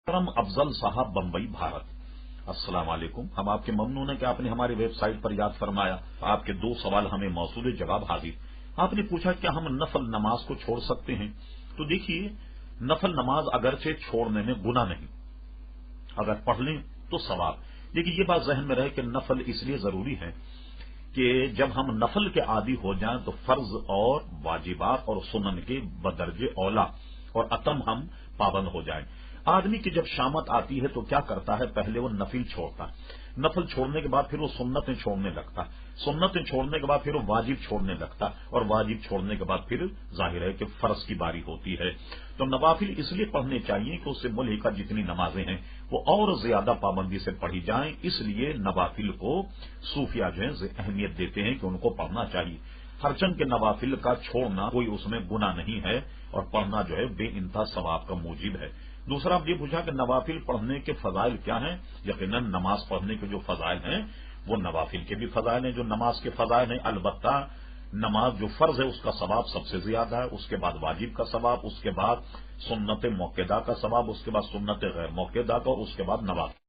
करम अफजल साहब, बम्बई, भारत। अस्सलाम वालेकुम। हम आपके ममनून हैं कि आपने हमारी वेबसाइट पर याद फरमाया। आपके दो सवाल हमें मौसूल जवाब हाजिर। आपने पूछा क्या हम नफल नमाज को छोड़ सकते हैं? तो देखिए, नफल नमाज अगरचे छोड़ने में गुनाह नहीं, अगर पढ़ लें तो सवाब। लेकिन ये बात जहन में रहे कि नफल इसलिए जरूरी है कि जब हम नफल के आदी हो जाएं तो फर्ज और वाजिबात और सुनन के बदरजे औला और अतम हम पाबंद हो जाएं। आदमी की जब शामत आती है तो क्या करता है, पहले वो नफिल छोड़ता है, नफल छोड़ने के बाद फिर वो सुन्नतें छोड़ने लगता, सुन्नतें छोड़ने के बाद फिर वो वाजिब छोड़ने लगता, और वाजिब छोड़ने के बाद फिर जाहिर है कि फर्ज की बारी होती है। तो नवाफिल इसलिए पढ़ने चाहिए कि उससे मुल्हिका जितनी नमाजें हैं वो और ज्यादा पाबंदी से पढ़ी जाएं। इसलिए नवाफिल को सूफिया जो है अहमियत देते हैं कि उनको पढ़ना चाहिए। हरचंद के नवाफिल का छोड़ना कोई उसमें गुनाह नहीं है और पढ़ना जो है बेइंतहा सवाब का मूजिब है। दूसरा, आप ये पूछा कि नवाफिल पढ़ने के फजाइल क्या हैं। यकीनन नमाज पढ़ने के जो फजाइल हैं वो नवाफिल के भी फजाइल हैं जो नमाज के फजाइल हैं। अलबत्ता नमाज जो फर्ज है उसका सवाब सबसे ज्यादा है, उसके बाद वाजिब का सवाब, उसके बाद सुन्नत मौकेदा का सवाब, उसके बाद सुन्नत गैर मौकेदा का, उसके बाद नवाफिल।